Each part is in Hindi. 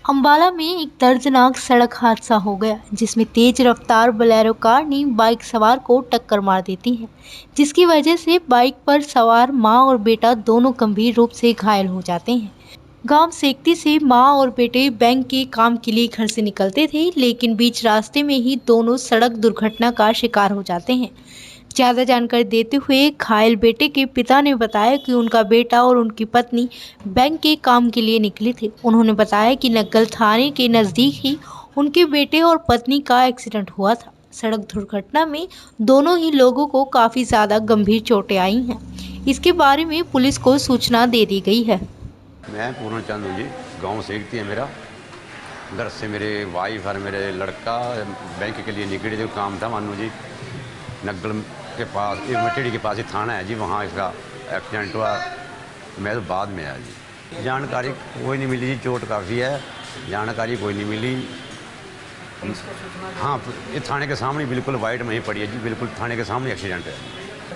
अंबाला में एक दर्दनाक सड़क हादसा हो गया जिसमें तेज रफ्तार बोलेरो कार ने बाइक सवार को टक्कर मार देती है, जिसकी वजह से बाइक पर सवार मां और बेटा दोनों गंभीर रूप से घायल हो जाते हैं। गांव सेक्ती से मां और बेटे बैंक के काम के लिए घर से निकलते थे, लेकिन बीच रास्ते में ही दोनों सड़क दुर्घटना का शिकार हो जाते हैं। ज्यादा जानकारी देते हुए घायल बेटे के पिता ने बताया कि उनका बेटा और उनकी पत्नी बैंक के काम के लिए निकले थे। उन्होंने बताया कि नग्गल थाने के नजदीक ही उनके बेटे और पत्नी का एक्सीडेंट हुआ था। सड़क दुर्घटना में दोनों ही लोगों को काफी ज्यादा गंभीर चोटें आई हैं। इसके बारे में पुलिस को सूचना दे दी गई है। मैं पूर्ण चंद हूँ जी, गाँव सेक्ती है मेरा। घर से मेरे वाइफ और मेरे लड़का बैंक के लिए निकले थे, काम था मानू जी। नग्गल के पास एक मटेड़ी के पास ही थाना है जी, वहाँ इसका एक्सीडेंट हुआ। मैं तो बाद में आया जी, जानकारी कोई नहीं मिली जी। चोट काफ़ी है, जानकारी कोई नहीं मिली। हाँ, ये थाने के सामने बिल्कुल वाइट में ही पड़ी है जी, बिल्कुल थाने के सामने एक्सीडेंट है।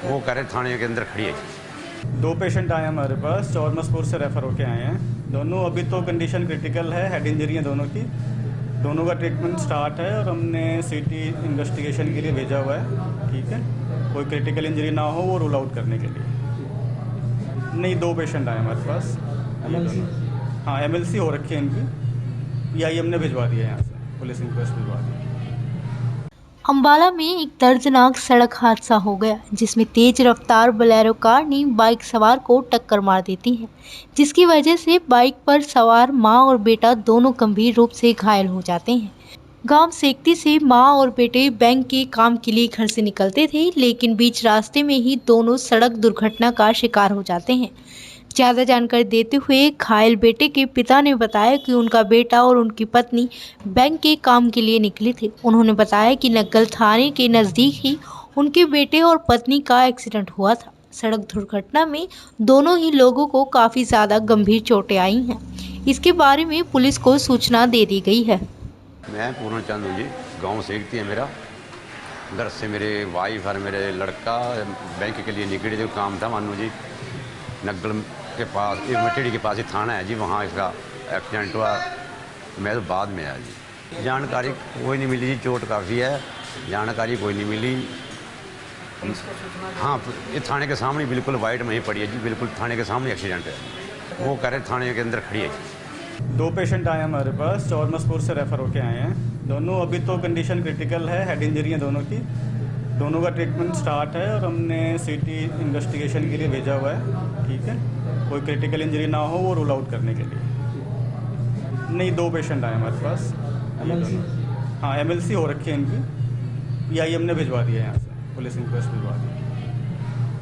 वो कह रहे थाने के अंदर खड़ी है जी। 2 पेशेंट आए हमारे पास, चौरमसपुर से रेफ़र होके आए हैं। दोनों अभी तो कंडीशन क्रिटिकल है, हेड इंजरी है दोनों की। दोनों का ट्रीटमेंट स्टार्ट है और हमने सीटी इन्वेस्टिगेशन के लिए भेजा हुआ है। ठीक है, कोई क्रिटिकल इंजरी ना हो वो रूल आउट करने के लिए। नहीं, 2 पेशेंट आए हमारे पास। हाँ, एमएलसी हो रखी है इनकी, पीआईएम ने भिजवा दिया है यहाँ से, पुलिस इंक्वेस्ट भिजवा दी। अंबाला में एक दर्दनाक सड़क हादसा हो गया जिसमें तेज रफ्तार बोलेरो कार ने बाइक सवार को टक्कर मार देती है, जिसकी वजह से बाइक पर सवार मां और बेटा दोनों गंभीर रूप से घायल हो जाते हैं। गांव सेक्ती से मां और बेटे बैंक के काम के लिए घर से निकलते थे, लेकिन बीच रास्ते में ही दोनों सड़क दुर्घटना का शिकार हो जाते हैं। ज्यादा जानकारी देते हुए घायल बेटे के पिता ने बताया कि उनका बेटा और उनकी पत्नी बैंक के काम के लिए निकले थे। उन्होंने बताया कि नग्गल थाने के नजदीक ही उनके बेटे और पत्नी का एक्सीडेंट हुआ था। सड़क दुर्घटना में दोनों ही लोगों को काफी ज्यादा गंभीर चोटें आई हैं। इसके बारे में पुलिस को सूचना दे दी गई है। मैं पूर्ण चंद हूँ जी, गाँव सेक्ती है मेरा। घर से मेरे वाइफ और मेरे लड़का बैंक के लिए निकले थे, काम था मानू जी। नग्गल के पास एक मटेड़ी के पास ही थाना है जी, वहाँ इसका एक्सीडेंट हुआ। मैं तो बाद में आया जी, जानकारी कोई नहीं मिली जी। चोट काफ़ी है, जानकारी कोई नहीं मिली। हाँ, ये थाने के सामने बिल्कुल वाइट में ही पड़ी है जी, बिल्कुल थाने के सामने एक्सीडेंट है। वो कह रहे थाने के अंदर खड़ी है जी। 2 पेशेंट आए हमारे पास, चौरमसपुर से रेफ़र होके आए हैं। दोनों अभी तो कंडीशन क्रिटिकल है, हेड इंजरी है दोनों की। दोनों का ट्रीटमेंट स्टार्ट है और हमने सीटी इन्वेस्टिगेशन के लिए भेजा हुआ है। ठीक है, कोई क्रिटिकल इंजरी ना हो वो रूल आउट करने के लिए। नहीं, 2 पेशेंट आए हमारे पास। हाँ, एमएलसी हो रखी है इनकी, पीआईएम ने भिजवा दिया है यहाँ से, पुलिस इंक्वेस्ट भिजवा दी।